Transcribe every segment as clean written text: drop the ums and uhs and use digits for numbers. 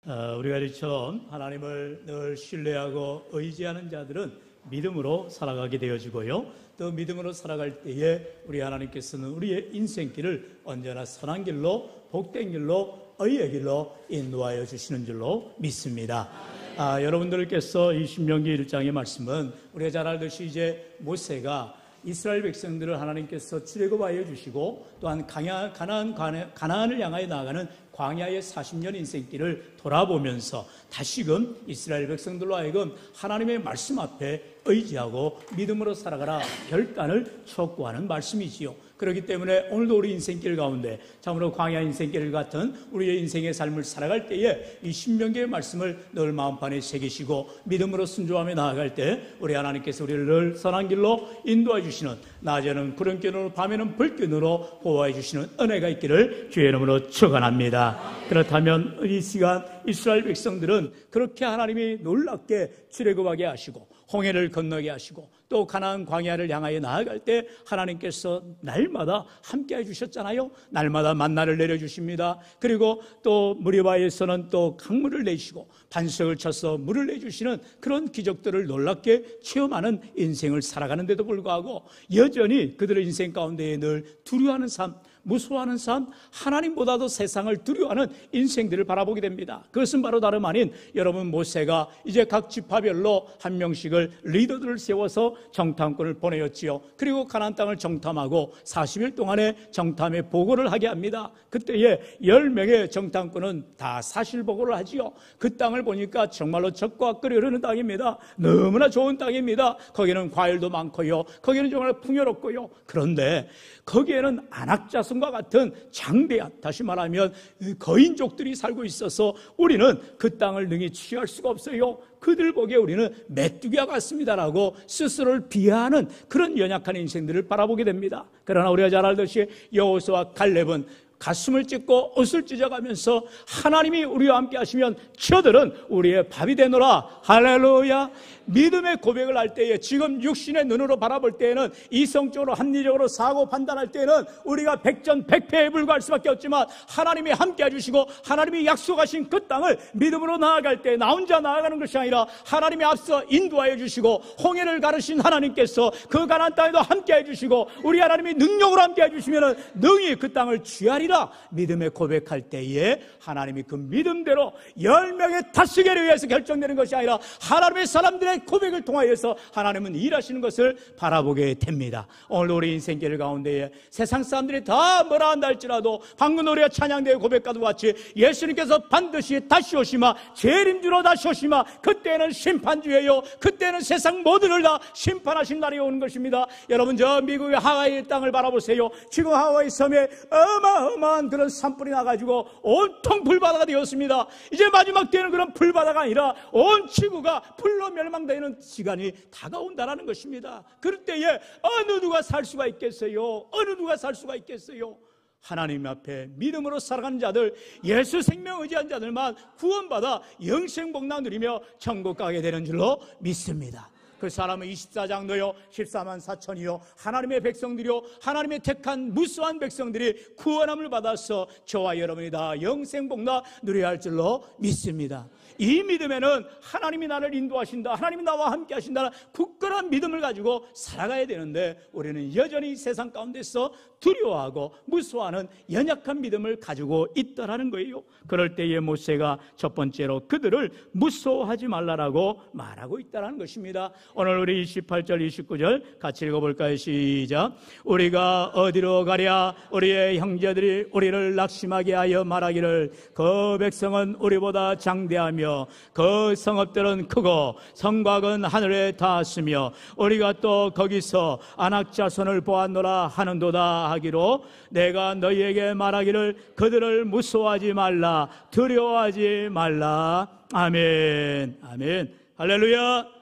우리가 이처럼 하나님을 늘 신뢰하고 의지하는 자들은 믿음으로 살아가게 되어지고요. 또 믿음으로 살아갈 때에 우리 하나님께서는 우리의 인생길을 언제나 선한 길로, 복된 길로, 의의 길로 인도하여 주시는 줄로 믿습니다. 여러분들께서 이 신명기 1장의 말씀은 우리가 잘 알듯이 이제 모세가 이스라엘 백성들을 하나님께서 출애굽하여 주시고 또한 가나안을 향하여 나아가는 광야의 40년 인생길을 돌아보면서 다시금 이스라엘 백성들로 하여금 하나님의 말씀 앞에 의지하고 믿음으로 살아가라 결단을 촉구하는 말씀이지요. 그렇기 때문에 오늘도 우리 인생길 가운데 참으로 광야 인생길 같은 우리의 인생의 삶을 살아갈 때에 이 신명기의 말씀을 늘 마음판에 새기시고 믿음으로 순종하며 나아갈 때 우리 하나님께서 우리를 늘 선한 길로 인도해 주시는, 낮에는 구름기으로 밤에는 불기으로 보호해 주시는 은혜가 있기를 주의 이름으로 축원합니다. 그렇다면 이 시간 이스라엘 백성들은 그렇게 하나님이 놀랍게 출애굽하게 하시고 홍해를 건너게 하시고 또 가나안 광야를 향하여 나아갈 때 하나님께서 날마다 함께해 주셨잖아요. 날마다 만나를 내려주십니다. 그리고 또 무리바에서는 또 강물을 내시고 반석을 쳐서 물을 내주시는 그런 기적들을 놀랍게 체험하는 인생을 살아가는데도 불구하고 여전히 그들의 인생 가운데 늘 두려워하는 삶, 무서워하는 삶, 하나님보다도 세상을 두려워하는 인생들을 바라보게 됩니다. 그것은 바로 다름 아닌 여러분 모세가 이제 각 지파별로 한 명씩을 리더들을 세워서 정탐꾼을 보내었지요. 그리고 가나안 땅을 정탐하고 40일 동안의 정탐의 보고를 하게 합니다. 그때에 10명의 정탐꾼은 다 사실 보고를 하지요. 그 땅을 보니까 정말로 젖과 끓이 흐르는 땅입니다. 너무나 좋은 땅입니다. 거기는 과일도 많고요. 거기는 정말 풍요롭고요. 그런데 거기에는 안악자손과 같은 장대한, 다시 말하면 거인족들이 살고 있어서 우리는 그 땅을 능히 취할 수가 없어요. 그들 보기에 우리는 메뚜기와 같습니다라고 스스로를 비하하는 그런 연약한 인생들을 바라보게 됩니다. 그러나 우리가 잘 알듯이 여호수아와 갈렙은 가슴을 찢고 옷을 찢어가면서 하나님이 우리와 함께 하시면 저들은 우리의 밥이 되노라. 할렐루야. 믿음의 고백을 할 때에 지금 육신의 눈으로 바라볼 때에는 이성적으로 합리적으로 사고 판단할 때에는 우리가 백전백패에 불과할 수밖에 없지만 하나님이 함께 해주시고 하나님이 약속하신 그 땅을 믿음으로 나아갈 때 나 혼자 나아가는 것이 아니라 하나님이 앞서 인도하여 주시고 홍해를 가르신 하나님께서 그 가나안 땅에도 함께 해주시고 우리 하나님이 능력으로 함께 해주시면 능히 그 땅을 취하리라 믿음의 고백할 때에 하나님이 그 믿음대로 10명의 다스기를 위해서 결정되는 것이 아니라 하나님의 사람들의 고백을 통하여서 하나님은 일하시는 것을 바라보게 됩니다. 오늘 우리 인생길 가운데에 세상 사람들이 다 뭐라 한다 할지라도 방금 우리가 찬양대회 고백과도 같이 예수님께서 반드시 다시 오시마 재림주로 다시 오시마 그때는 심판주예요. 그때는 세상 모두를 다 심판하신 날이 오는 것입니다. 여러분 저 미국의 하와이 땅을 바라보세요. 지금 하와이 섬에 어마어마한 그런 산불이 나가지고 온통 불바다가 되었습니다. 이제 마지막 때는 그런 불바다가 아니라 온 지구가 불로 멸망되는 시간이 다가온다라는 것입니다. 그럴 때에 어느 누가 살 수가 있겠어요? 어느 누가 살 수가 있겠어요? 하나님 앞에 믿음으로 살아가는 자들, 예수 생명 의지한 자들만 구원받아 영생복락 누리며 천국 가게 되는 줄로 믿습니다. 그 사람은 24장도요 14만 4천이요 하나님의 백성들이요 하나님의 택한 무수한 백성들이 구원함을 받아서 저와 여러분이 다 영생복락 누려야 할 줄로 믿습니다. 이 믿음에는 하나님이 나를 인도하신다, 하나님이 나와 함께 하신다는 굳건한 믿음을 가지고 살아가야 되는데 우리는 여전히 세상 가운데서 두려워하고 무서워하는 연약한 믿음을 가지고 있다라는 거예요. 그럴 때에 모세가 첫 번째로 그들을 무서워하지 말라라고 말하고 있다는 것입니다. 오늘 우리 28절 29절 같이 읽어볼까요? 시작. 우리가 어디로 가랴? 우리의 형제들이 우리를 낙심하게 하여 말하기를 그 백성은 우리보다 장대하며 그 성읍들은 크고 성곽은 하늘에 닿았으며 우리가 또 거기서 안악자손을 보았노라 하는도다 하기로 내가 너희에게 말하기를 그들을 무서워하지 말라 두려워하지 말라. 아멘. 아멘. 할렐루야.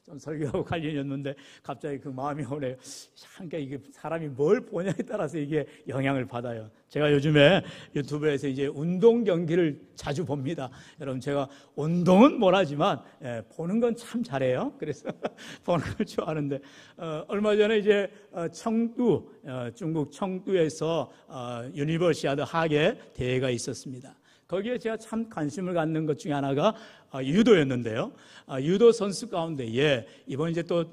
좀 설교하고 관련이었는데 갑자기 그 마음이 오네요. 그러니까 이게 사람이 뭘 보냐에 따라서 이게 영향을 받아요. 제가 요즘에 유튜브에서 이제 운동 경기를 자주 봅니다. 여러분 제가 운동은 못하지만 보는 건 참 잘해요. 그래서 보는 걸 좋아하는데 얼마 전에 이제 청두 중국 청두에서 유니버시아드 하계 대회가 있었습니다. 거기에 제가 참 관심을 갖는 것 중에 하나가 유도였는데요. 유도 선수 가운데에 이번 이제 또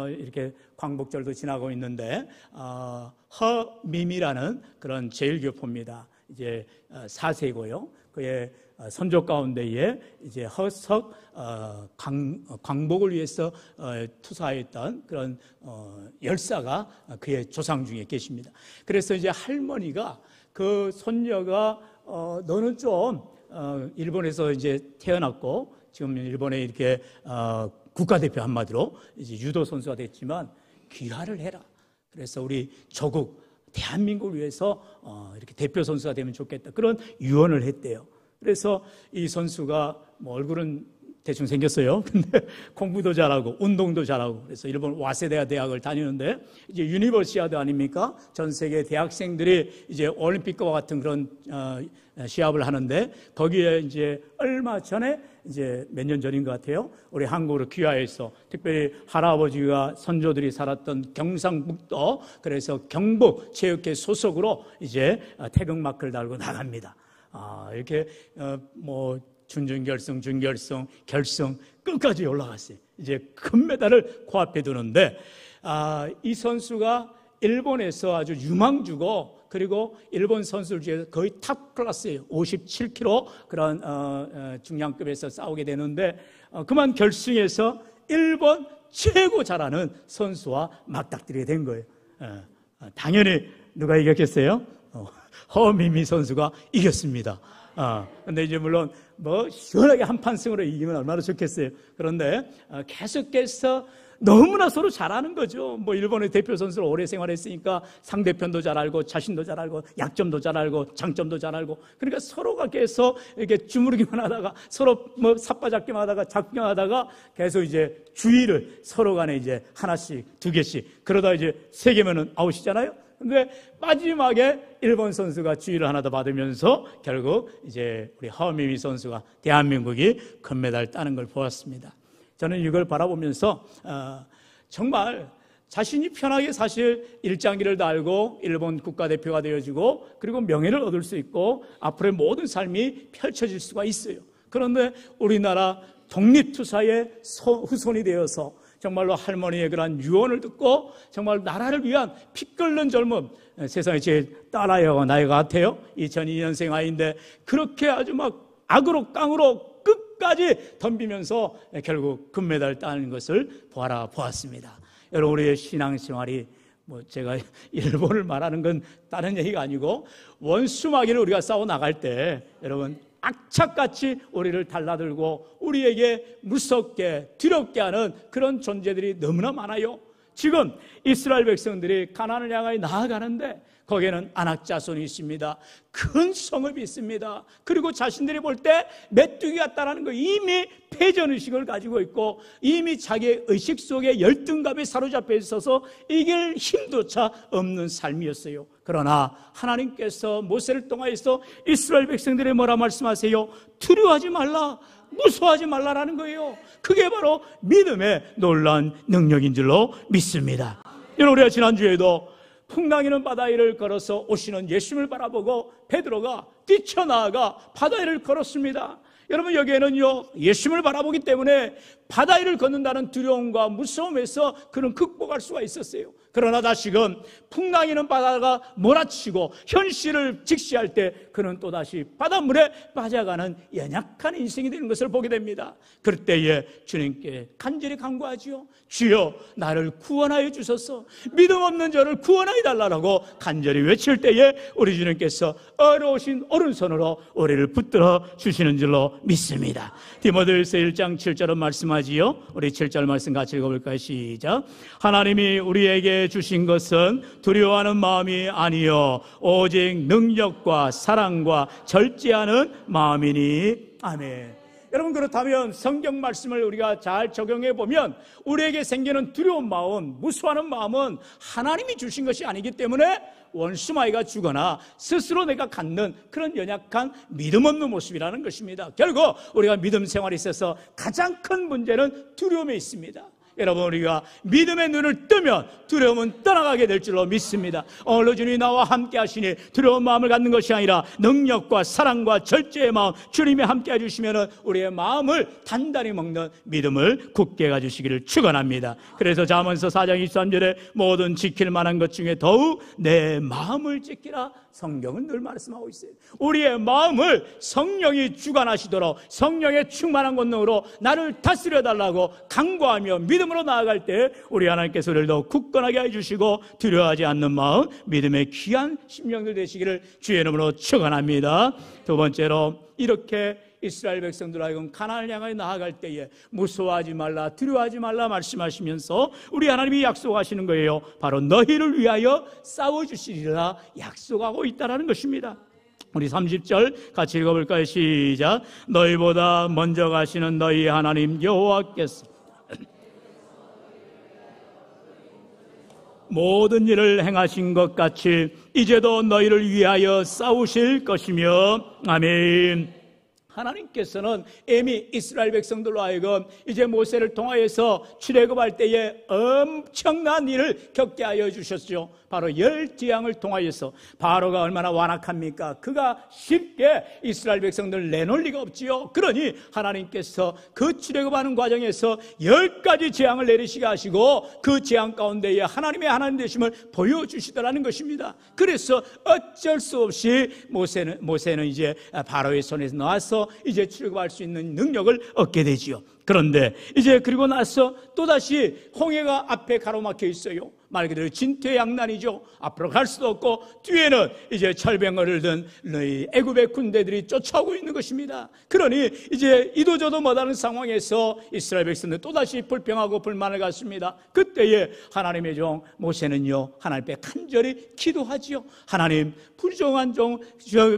이렇게 광복절도 지나고 있는데 허미미라는 그런 제일교포입니다. 이제 4세고요. 그의 선조 가운데에 이제 허석 광복을 위해서 투사했던 그런 열사가 그의 조상 중에 계십니다. 그래서 이제 할머니가 그 손녀가 너는 좀 일본에서 이제 태어났고 지금 일본에 이렇게 국가대표 한마디로 이제 유도 선수가 됐지만 귀화를 해라. 그래서 우리 조국 대한민국을 위해서 이렇게 대표 선수가 되면 좋겠다. 그런 유언을 했대요. 그래서 이 선수가 뭐 얼굴은 대충 생겼어요. 근데 공부도 잘하고 운동도 잘하고 그래서 일본 와세다 대학을 다니는데 이제 유니버시아드 아닙니까? 전 세계 대학생들이 이제 올림픽과 같은 그런 시합을 하는데 거기에 이제 얼마 전에 이제 몇 년 전인 것 같아요. 우리 한국으로 귀화해서 특별히 할아버지가 선조들이 살았던 경상북도 그래서 경북 체육회 소속으로 이제 태극마크를 달고 나갑니다. 이렇게 뭐 준결승, 준결승, 결승 끝까지 올라갔어요. 이제 금메달을 코앞에 두는데 이 선수가 일본에서 아주 유망주고 그리고 일본 선수들 중에서 거의 탑 클래스예요. 57kg 그런 중량급에서 싸우게 되는데 그만 결승에서 일본 최고 잘하는 선수와 맞닥뜨리게 된 거예요. 당연히 누가 이겼겠어요? 허미미 선수가 이겼습니다. 근데 이제 물론 뭐 시원하게 한판승으로 이기면 얼마나 좋겠어요. 그런데 계속해서 너무나 서로 잘하는 거죠. 뭐 일본의 대표 선수로 오래 생활했으니까 상대편도 잘 알고 자신도 잘 알고 약점도 잘 알고 장점도 잘 알고 그러니까 서로가 계속 이렇게 주무르기만 하다가 서로 뭐 삿바잡기만 하다가 잡기만 하다가 계속 이제 주의를 서로 간에 이제 하나씩 두 개씩 그러다 이제 세 개면은 아웃이잖아요. 근데 마지막에 일본 선수가 주의를 하나 더 받으면서 결국 이제 우리 허미미 선수가 대한민국이 금메달 따는 걸 보았습니다. 저는 이걸 바라보면서 정말 자신이 편하게 사실 일장기를 달고 일본 국가대표가 되어지고 그리고 명예를 얻을 수 있고 앞으로의 모든 삶이 펼쳐질 수가 있어요. 그런데 우리나라 독립투사의 후손이 되어서 정말로 할머니의 그런 유언을 듣고 정말 나라를 위한 피 끓는 젊음 세상에 제일 딸아이가 나이 같아요. 2002년생 아이인데 그렇게 아주 막 악으로 깡으로 끝까지 덤비면서 결국 금메달 따는 것을 보았습니다. 여러분 우리의 신앙생활이 뭐 제가 일본을 말하는 건 다른 얘기가 아니고 원수마귀를 우리가 싸워 나갈 때 여러분 악착같이 우리를 달라들고 우리에게 무섭게 두렵게 하는 그런 존재들이 너무나 많아요. 지금 이스라엘 백성들이 가나안을 향하여 나아가는데 거기에는 아낙 자손이 있습니다. 큰 성읍이 있습니다. 그리고 자신들이 볼 때 메뚜기 같다라는 거 이미 패전의식을 가지고 있고 이미 자기의 의식 속에 열등감에 사로잡혀 있어서 이길 힘조차 없는 삶이었어요. 그러나 하나님께서 모세를 통하여서 이스라엘 백성들이 뭐라 말씀하세요? 두려워하지 말라, 무서워하지 말라라는 거예요. 그게 바로 믿음의 놀라운 능력인 줄로 믿습니다. 여러분 우리가 지난주에도 풍랑이는 바다 위를 걸어서 오시는 예수님을 바라보고 베드로가 뛰쳐나아가 바다 위를 걸었습니다. 여러분 여기에는요 예수님을 바라보기 때문에 바다 위를 걷는다는 두려움과 무서움에서 그는 극복할 수가 있었어요. 그러나 다시금 풍랑이는 바다가 몰아치고 현실을 직시할 때 그는 또다시 바닷물에 빠져가는 연약한 인생이 되는 것을 보게 됩니다. 그럴 때에 주님께 간절히 간구하지요. 주여 나를 구원하여 주소서. 믿음 없는 저를 구원하여 달라고 간절히 외칠 때에 우리 주님께서 어려우신 오른손으로 우리를 붙들어 주시는 줄로 믿습니다. 디모데후서 1장 7절은 말씀하지요. 우리 7절 말씀 같이 읽어볼까요? 시작. 하나님이 우리에게 주신 것은 두려워하는 마음이 아니요 오직 능력과 사랑과 절제하는 마음이니. 아멘. 여러분 그렇다면 성경 말씀을 우리가 잘 적용해 보면 우리에게 생기는 두려운 마음, 무수하는 마음은 하나님이 주신 것이 아니기 때문에 원수마귀가 주거나 스스로 내가 갖는 그런 연약한 믿음 없는 모습이라는 것입니다. 결국 우리가 믿음 생활에 있어서 가장 큰 문제는 두려움에 있습니다. 여러분, 우리가 믿음의 눈을 뜨면 두려움은 떠나가게 될 줄로 믿습니다. 오늘도 주님이 나와 함께 하시니 두려운 마음을 갖는 것이 아니라 능력과 사랑과 절제의 마음, 주님이 함께 해주시면 우리의 마음을 단단히 먹는 믿음을 굳게 가주시기를 축원합니다. 그래서 잠언서 4장 23절에 모든 지킬 만한 것 중에 더욱 내 마음을 지키라, 성경은 늘 말씀하고 있어요. 우리의 마음을 성령이 주관하시도록 성령의 충만한 권능으로 나를 다스려 달라고 간구하며 믿음으로 나아갈 때 우리 하나님께서 우리를 더 굳건하게 해주시고 두려워하지 않는 마음, 믿음의 귀한 심령들 되시기를 주의 이름으로 축원합니다. 두 번째로, 이렇게 이스라엘 백성들 하여금 가나안을 향하여 나아갈 때에 무서워하지 말라, 두려워하지 말라 말씀하시면서 우리 하나님이 약속하시는 거예요. 바로 너희를 위하여 싸워주시리라 약속하고 있다는 것입니다. 우리 30절 같이 읽어볼까요? 시작. 너희보다 먼저 가시는 너희 하나님 여호와께서 모든 일을 행하신 것 같이 이제도 너희를 위하여 싸우실 것이며. 아멘. 하나님께서는 이미 이스라엘 백성들로 하여금 이제 모세를 통하여서 출애굽할 때에 엄청난 일을 겪게 하여 주셨죠. 바로 10재앙을 통하여서. 바로가 얼마나 완악합니까? 그가 쉽게 이스라엘 백성들을 내놓을 리가 없지요. 그러니 하나님께서 그 출애굽하는 과정에서 10가지 재앙을 내리시게 하시고 그 재앙 가운데에 하나님의 하나님 되심을 보여주시더라는 것입니다. 그래서 어쩔 수 없이 모세는 이제 바로의 손에서 나와서 이제 출애굽할 수 있는 능력을 얻게 되지요. 그런데 이제 그리고 나서 또다시 홍해가 앞에 가로막혀 있어요. 말 그대로 진퇴양난이죠. 앞으로 갈 수도 없고 뒤에는 이제 철병을 든 애굽의 군대들이 쫓아오고 있는 것입니다. 그러니 이제 이도저도 못하는 상황에서 이스라엘 백성들 또다시 불평하고 불만을 갖습니다. 그때에 하나님의 종 모세는요, 하나님 앞에 간절히 기도하지요. 하나님, 불정한 종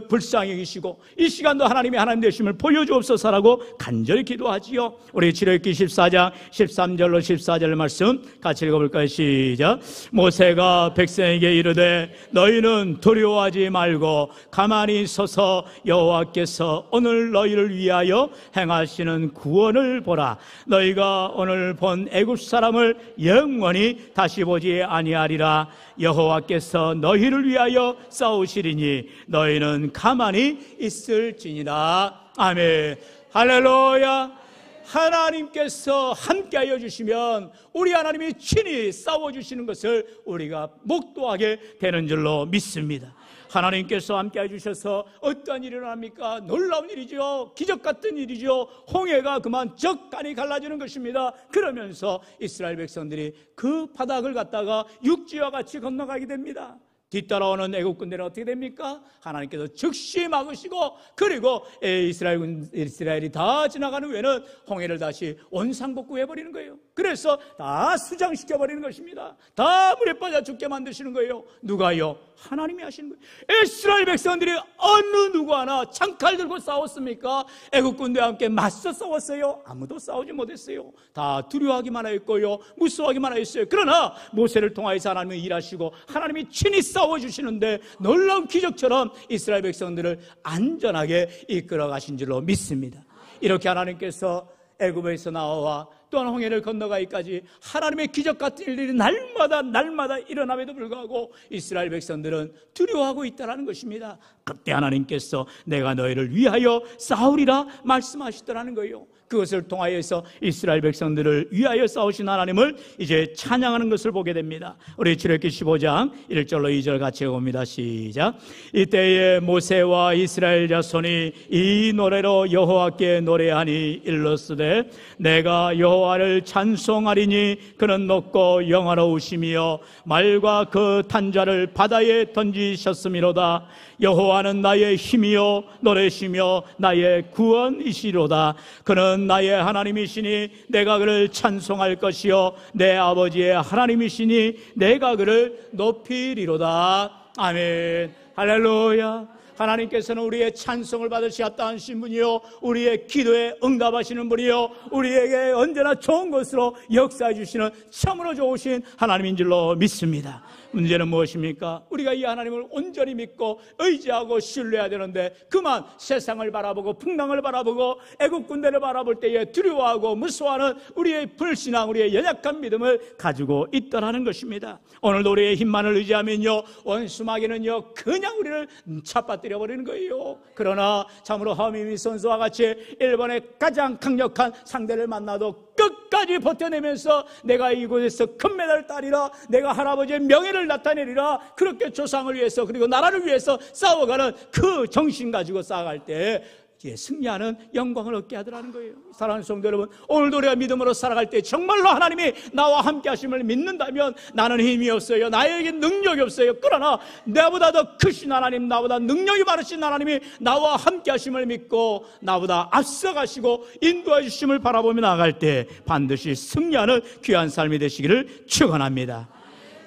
불쌍히 여기시고 이 시간도 하나님의 하나님 되심을 보여주옵소서라고 간절히 기도하지요. 우리 출애굽기 14장 13절로 14절 말씀 같이 읽어볼까요? 시작. 모세가 백성에게 이르되 너희는 두려워하지 말고 가만히 서서 여호와께서 오늘 너희를 위하여 행하시는 구원을 보라. 너희가 오늘 본 애굽 사람을 영원히 다시 보지 아니하리라. 여호와께서 너희를 위하여 싸우시리니 너희는 가만히 있을지니라. 아멘. 할렐루야. 하나님께서 함께하여 주시면 우리 하나님이 친히 싸워주시는 것을 우리가 목도하게 되는 줄로 믿습니다. 하나님께서 함께해 주셔서 어떠한 일이 일어납니까? 놀라운 일이죠. 기적 같은 일이죠. 홍해가 그만 적간이 갈라지는 것입니다. 그러면서 이스라엘 백성들이 그 바닥을 갖다가 육지와 같이 건너가게 됩니다. 뒤따라오는 애국 군대는 어떻게 됩니까? 하나님께서 즉시 막으시고, 그리고 이스라엘이 다 지나가는 후에는 홍해를 다시 원상복구해버리는 거예요. 그래서 다 수장시켜버리는 것입니다. 다 물에 빠져 죽게 만드시는 거예요. 누가요? 하나님이 하시는 거예요. 이스라엘 백성들이 어느 누구 하나 창칼 들고 싸웠습니까? 애국 군대와 함께 맞서 싸웠어요? 아무도 싸우지 못했어요. 다 두려워하기만 했고요, 무서워하기만 했어요. 그러나 모세를 통하여서 하나님이 일하시고 하나님이 친히 싸워주시는데 놀라운 기적처럼 이스라엘 백성들을 안전하게 이끌어 가신 줄로 믿습니다. 이렇게 하나님께서 애굽에서 나와 또한 홍해를 건너가기까지 하나님의 기적 같은 일들이 날마다 일어남에도 불구하고 이스라엘 백성들은 두려워하고 있다는 것입니다. 그때 하나님께서 내가 너희를 위하여 싸우리라 말씀하시더라는 거예요. 그것을 통하여서 이스라엘 백성들을 위하여 싸우신 하나님을 이제 찬양하는 것을 보게 됩니다. 우리 출애굽기 15장 1절로 2절 같이 봅니다. 시작. 이때에 모세와 이스라엘 자손이 이 노래로 여호와께 노래하니 일렀으되 내가 여호와를 찬송하리니 그는 높고 영화로우시며 말과 그 탄자를 바다에 던지셨음이로다. 여호와는 나의 힘이요 노래시며 나의 구원이시로다. 그는 나의 하나님이시니 내가 그를 찬송할 것이요 내 아버지의 하나님이시니 내가 그를 높이리로다. 아멘. 할렐루야. 하나님께서는 우리의 찬송을 받으시었다 하신 분이요, 우리의 기도에 응답하시는 분이요, 우리에게 언제나 좋은 것으로 역사해 주시는 참으로 좋으신 하나님인 줄로 믿습니다. 문제는 무엇입니까? 우리가 이 하나님을 온전히 믿고 의지하고 신뢰해야 되는데, 그만 세상을 바라보고 풍랑을 바라보고 애국 군대를 바라볼 때에 두려워하고 무서워하는 우리의 불신앙, 우리의 연약한 믿음을 가지고 있더라는 것입니다. 오늘도 우리의 힘만을 의지하면요, 원수마귀는요 그냥 우리를 잡아뜨려 버리는 거예요. 그러나 참으로 하미미 선수와 같이 일본의 가장 강력한 상대를 만나도 끝까지 버텨내면서 내가 이곳에서 금메달을 따리라, 내가 할아버지의 명예를 나타내리라, 그렇게 조상을 위해서 그리고 나라를 위해서 싸워가는 그 정신 가지고 싸워갈 때 승리하는 영광을 얻게 하더라는 거예요. 사랑하는 성도 여러분, 오늘도 우리가 믿음으로 살아갈 때 정말로 하나님이 나와 함께 하심을 믿는다면, 나는 힘이 없어요, 나에게 능력이 없어요, 그러나 나보다 더 크신 하나님, 나보다 능력이 많으신 하나님이 나와 함께 하심을 믿고 나보다 앞서가시고 인도해 주심을 바라보며 나아갈 때 반드시 승리하는 귀한 삶이 되시기를 축원합니다.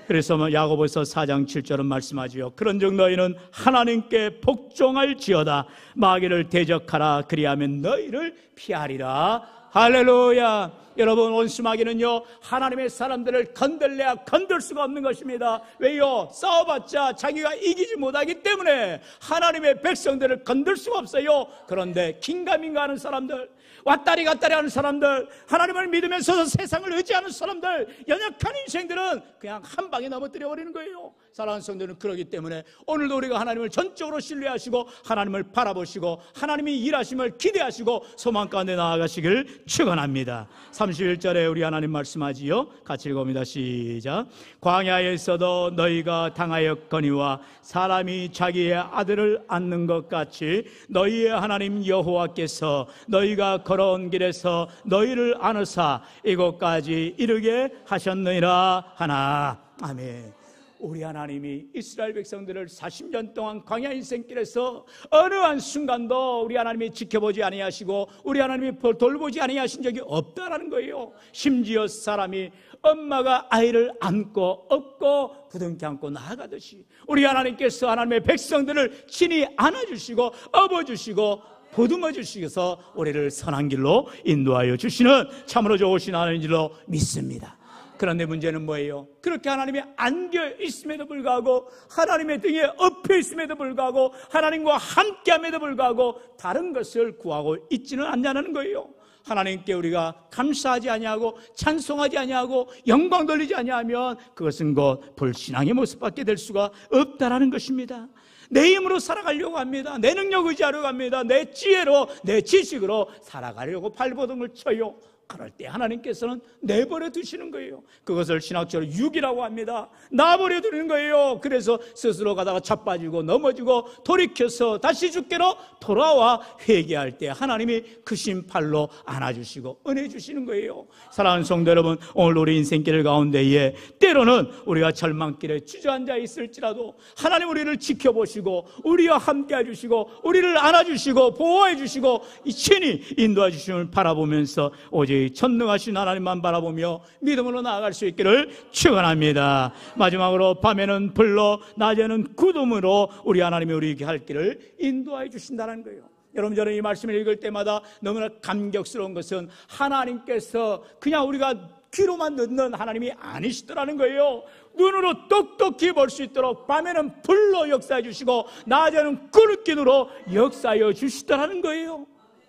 그래서 야고보서 4장 7절은 말씀하지요. 그런즉 너희는 하나님께 복종할지어다. 마귀를 대적하라. 그리하면 너희를 피하리라. 할렐루야. 여러분, 원수마귀는요 하나님의 사람들을 건들래야 건들 수가 없는 것입니다. 왜요? 싸워봤자 자기가 이기지 못하기 때문에 하나님의 백성들을 건들 수가 없어요. 그런데 긴가민가 하는 사람들, 왔다리 갔다리 하는 사람들, 하나님을 믿으면서 세상을 의지하는 사람들, 연약한 인생들은 그냥 한 방에 넘어뜨려 버리는 거예요. 사랑하는 성도는 그러기 때문에 오늘도 우리가 하나님을 전적으로 신뢰하시고 하나님을 바라보시고 하나님이 일하심을 기대하시고 소망 가운데 나아가시길 축원합니다. 31절에 우리 하나님 말씀하지요. 같이 읽어봅니다. 시작. 광야에서도 너희가 당하였거니와 사람이 자기의 아들을 안는 것 같이 너희의 하나님 여호와께서 너희가 걸어온 길에서 너희를 안으사 이곳까지 이르게 하셨느니라 하나. 아멘. 우리 하나님이 이스라엘 백성들을 40년 동안 광야 인생길에서 어느 한 순간도 우리 하나님이 지켜보지 아니하시고 우리 하나님이 돌보지 아니하신 적이 없다라는 거예요. 심지어 사람이 엄마가 아이를 안고 업고 부둥켜 안고 나아가듯이 우리 하나님께서 하나님의 백성들을 친히 안아주시고 업어주시고 보듬어 주시면서 우리를 선한 길로 인도하여 주시는 참으로 좋으신 하나님인 줄로 믿습니다. 그런데 문제는 뭐예요? 그렇게 하나님이 안겨 있음에도 불구하고, 하나님의 등에 엎여 있음에도 불구하고, 하나님과 함께함에도 불구하고 다른 것을 구하고 있지는 않냐는 거예요. 하나님께 우리가 감사하지 아니하고 찬송하지 아니하고 영광 돌리지 아니하면 그것은 곧 불신앙의 모습밖에 될 수가 없다라는 것입니다. 내 힘으로 살아가려고 합니다. 내 능력 의지하려고 합니다. 내 지혜로, 내 지식으로 살아가려고 발버둥을 쳐요. 그럴 때 하나님께서는 내버려 두시는 거예요. 그것을 신학적으로 육이라고 합니다. 놔버려 두는 거예요. 그래서 스스로 가다가 자빠지고 넘어지고 돌이켜서 다시 주께로 돌아와 회개할 때 하나님이 크신 팔로 안아주시고 은혜 주시는 거예요. 사랑하는 성도 여러분, 오늘 우리 인생길 가운데에 때로는 우리가 절망길에 주저앉아 있을지라도 하나님 우리를 지켜보시고 우리와 함께 해주시고 우리를 안아주시고 보호해 주시고 친히 인도해 주심을 바라보면서 오직 전능하신 하나님만 바라보며 믿음으로 나아갈 수 있기를 축원합니다. 마지막으로 밤에는 불로 낮에는 구름으로 우리 하나님이 우리에게 할 길을 인도해 주신다는 거예요. 여러분, 저는 이 말씀을 읽을 때마다 너무나 감격스러운 것은 하나님께서 그냥 우리가 귀로만 듣는 하나님이 아니시더라는 거예요. 눈으로 똑똑히 볼 수 있도록 밤에는 불로 역사해 주시고 낮에는 구름기둥으로 역사해 주시더라는 거예요.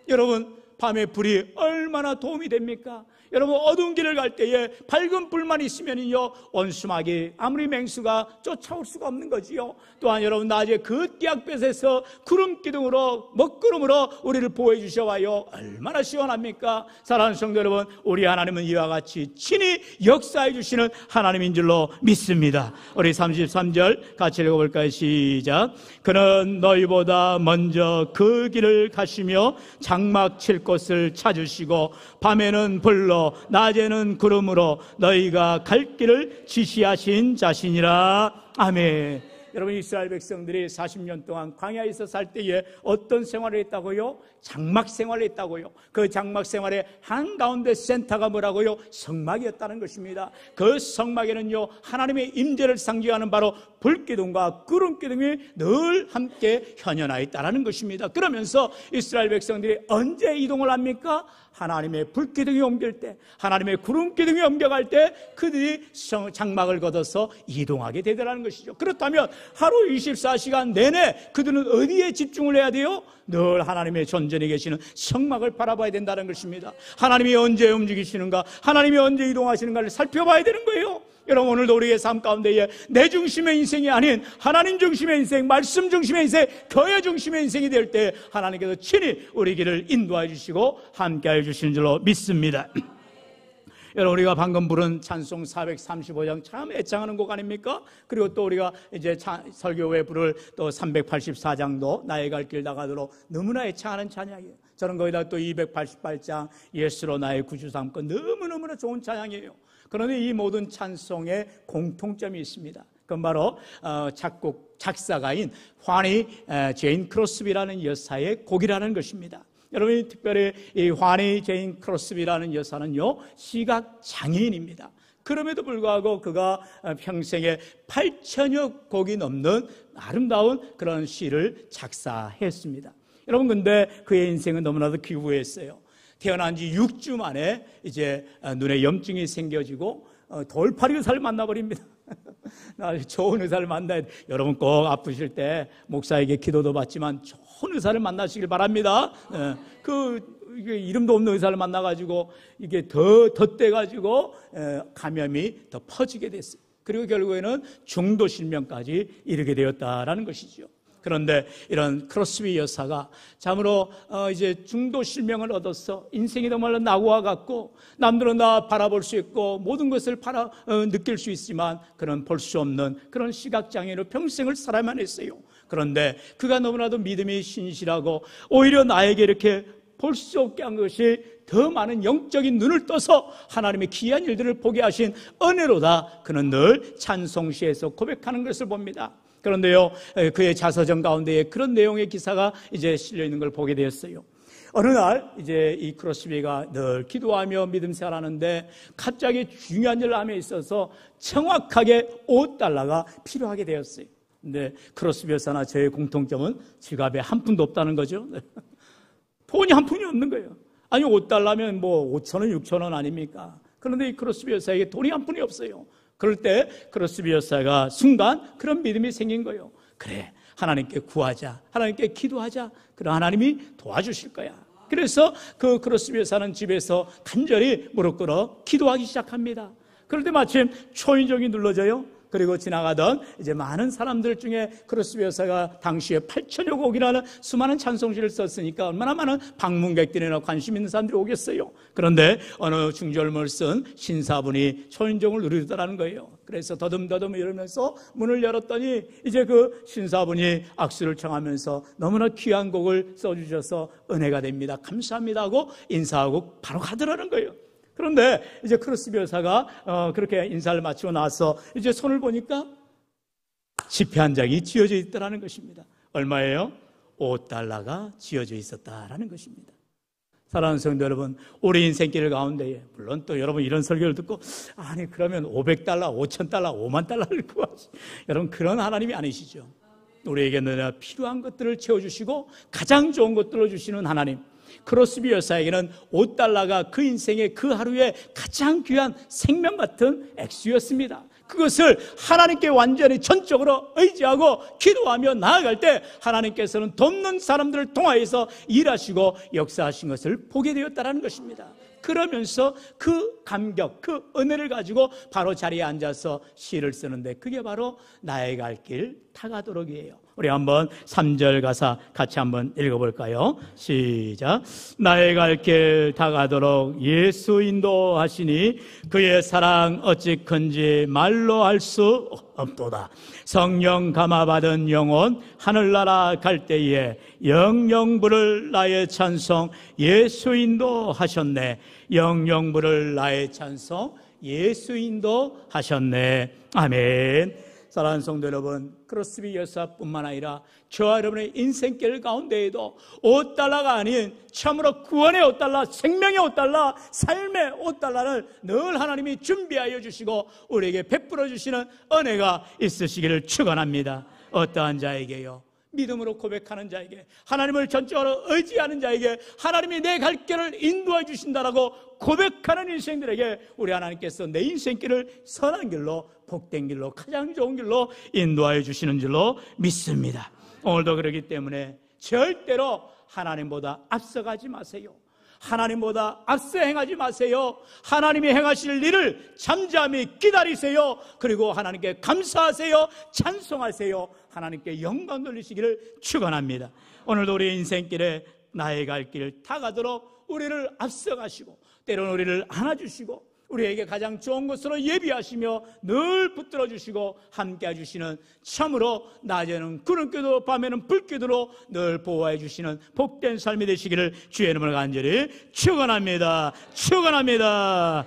여러분, 밤에 불이 얼마나 도움이 됩니까? 여러분, 어두운 길을 갈 때에 밝은 불만 있으면요 원수마귀 아무리 맹수가 쫓아올 수가 없는 거지요. 또한 여러분, 낮에 그 띠약볕에서 구름기둥으로 먹구름으로 우리를 보호해 주셔와요 얼마나 시원합니까? 사랑하는 성도 여러분, 우리 하나님은 이와 같이 친히 역사해 주시는 하나님인 줄로 믿습니다. 우리 33절 같이 읽어볼까요? 시작. 그는 너희보다 먼저 그 길을 가시며 장막 칠 곳을 찾으시고 밤에는 불로 낮에는 구름으로 너희가 갈 길을 지시하신 자신이라. 아멘. 여러분, 이스라엘 백성들이 40년 동안 광야에서 살 때에 어떤 생활을 했다고요? 장막 생활을 했다고요. 그 장막 생활의 한가운데 센터가 뭐라고요? 성막이었다는 것입니다. 그 성막에는요, 하나님의 임재를 상징하는 바로 불기둥과 구름기둥이 늘 함께 현현하여 있다는 것입니다. 그러면서 이스라엘 백성들이 언제 이동을 합니까? 하나님의 불기둥이 옮길 때, 하나님의 구름기둥이 옮겨갈 때 그들이 장막을 걷어서 이동하게 되더라는 것이죠. 그렇다면 하루 24시간 내내 그들은 어디에 집중을 해야 돼요? 늘 하나님의 전전에 계시는 성막을 바라봐야 된다는 것입니다. 하나님이 언제 움직이시는가, 하나님이 언제 이동하시는가를 살펴봐야 되는 거예요. 여러분, 오늘도 우리의 삶 가운데에 내 중심의 인생이 아닌 하나님 중심의 인생, 말씀 중심의 인생, 교회 중심의 인생이 될 때 하나님께서 친히 우리 길을 인도해 주시고 함께해 주시는 줄로 믿습니다. 여러분, 우리가 방금 부른 찬송 435장 참 애창하는 곡 아닙니까? 그리고 또 우리가 이제 설교 후에 부를 또 384장도 나의 갈 길 다가도록 너무나 애창하는 찬양이에요. 저는 거기다 또 288장 예수로 나의 구주 삼고 너무너무나 좋은 찬양이에요. 그런데 이 모든 찬송에 공통점이 있습니다. 그건 바로 작사가인 화니 제인 크로스비라는 여사의 곡이라는 것입니다. 여러분, 특별히 이 화니 제인 크로스비라는 여사는요, 시각 장애인입니다. 그럼에도 불구하고 그가 평생에 8천여 곡이 넘는 아름다운 그런 시를 작사했습니다. 여러분, 근데 그의 인생은 너무나도 기구했어요. 태어난 지 6주 만에 이제 눈에 염증이 생겨지고 돌팔이 의사를 만나버립니다. 좋은 의사를 만나야 돼. 여러분, 꼭 아프실 때 목사에게 기도도 받지만 좋은 의사를 만나시길 바랍니다. 이게 이름도 없는 의사를 만나가지고 이게 더 덧대가지고 감염이 더 퍼지게 됐어요. 그리고 결국에는 중도 실명까지 이르게 되었다라는 것이죠. 그런데 이런 크로스비 여사가 참으로 이제 중도 실명을 얻어서 인생이 정말로 낙오와 같고 남들은 다 바라볼 수 있고 모든 것을 느낄 수 있지만 그런 볼 수 없는 그런 시각장애로 평생을 살아야만 했어요. 그런데 그가 너무나도 믿음이 신실하고 오히려 나에게 이렇게 볼 수 없게 한 것이 더 많은 영적인 눈을 떠서 하나님의 귀한 일들을 보게 하신 은혜로다. 그는 늘 찬송시에서 고백하는 것을 봅니다. 그런데요, 그의 자서전 가운데에 그런 내용의 기사가 이제 실려 있는 걸 보게 되었어요. 어느 날 이제 이 크로스비가 늘 기도하며 믿음 생활하는데 갑자기 중요한 일 함에 있어서 정확하게 $5가 필요하게 되었어요. 근데 크로스비 여사나 저의 공통점은 지갑에 한 푼도 없다는 거죠. 돈이 한 푼이 없는 거예요. 아니, $5면 뭐 5,000원, 6,000원 아닙니까? 그런데 이 크로스비 여사에게 돈이 한 푼이 없어요. 그럴 때 크로스비 여사가 순간 그런 믿음이 생긴 거예요. 그래, 하나님께 구하자, 하나님께 기도하자. 그럼 하나님이 도와주실 거야. 그래서 그 크로스비 여사는 집에서 간절히 무릎 꿇어 기도하기 시작합니다. 그럴 때 마침 초인종이 눌러져요. 그리고 지나가던 이제 많은 사람들 중에 크로스비 여사가 당시에 8천여 곡이라는 수많은 찬송시를 썼으니까 얼마나 많은 방문객들이나 관심 있는 사람들이 오겠어요. 그런데 어느 중절모를 쓴 신사분이 초인종을 누르더라는 거예요. 그래서 더듬더듬 이러면서 문을 열었더니 이제 그 신사분이 악수를 청하면서 너무나 귀한 곡을 써주셔서 은혜가 됩니다, 감사합니다 하고 인사하고 바로 가더라는 거예요. 그런데 이제 크로스비 여사가 그렇게 인사를 마치고 나서 이제 손을 보니까 지폐 한 장이 쥐어져 있더라는 것입니다. 얼마예요? $5가 쥐어져 있었다라는 것입니다. 사랑하는 성도 여러분, 우리 인생길 가운데에 물론 또 여러분 이런 설교를 듣고 아니 그러면 $500, $5,000, $50,000를 구하시, 여러분 그런 하나님이 아니시죠. 우리에게는 필요한 것들을 채워주시고 가장 좋은 것들을 주시는 하나님. 크로스비 여사에게는 $5가 그 인생의 그 하루에 가장 귀한 생명 같은 액수였습니다. 그것을 하나님께 완전히 전적으로 의지하고 기도하며 나아갈 때 하나님께서는 돕는 사람들을 통하여서 일하시고 역사하신 것을 보게 되었다는 것입니다. 그러면서 그 감격, 그 은혜를 가지고 바로 자리에 앉아서 시를 쓰는데 그게 바로 나의 갈 길 다가도록이에요. 우리 한번 3절 가사 같이 한번 읽어볼까요? 시작. 나의 갈 길 다가도록 예수 인도하시니 그의 사랑 어찌 큰지 말로 알 수 없도다. 성령 감화받은 영혼 하늘나라 갈 때에 영영 부를 나의 찬송 예수 인도하셨네. 영영 부를 나의 찬송 예수 인도하셨네. 아멘. 사랑하는 성도 여러분, 크로스비 여사뿐만 아니라 저와 여러분의 인생길 가운데에도 $5가 아닌 참으로 구원의 $5, 생명의 $5, 삶의 $5를 늘 하나님이 준비하여 주시고 우리에게 베풀어 주시는 은혜가 있으시기를 축원합니다. 어떠한 자에게요? 믿음으로 고백하는 자에게, 하나님을 전적으로 의지하는 자에게 하나님이 내 갈 길을 인도해 주신다라고 고백하는 인생들에게 우리 하나님께서 내 인생길을 선한 길로, 복된 길로, 가장 좋은 길로 인도하여 주시는 줄로 믿습니다. 오늘도 그렇기 때문에 절대로 하나님보다 앞서가지 마세요. 하나님보다 앞서 행하지 마세요. 하나님이 행하실 일을 잠잠히 기다리세요. 그리고 하나님께 감사하세요. 찬송하세요. 하나님께 영광 돌리시기를 축원합니다. 오늘도 우리 인생길에 나의 갈 길 다가도록 우리를 앞서가시고 때로는 우리를 안아주시고 우리에게 가장 좋은 것으로 예비하시며 늘 붙들어 주시고 함께 해주시는, 참으로 낮에는 구름기도 밤에는 불기도로 늘 보호해 주시는 복된 삶이 되시기를 주의 이름으로 간절히 축원합니다. 축원합니다.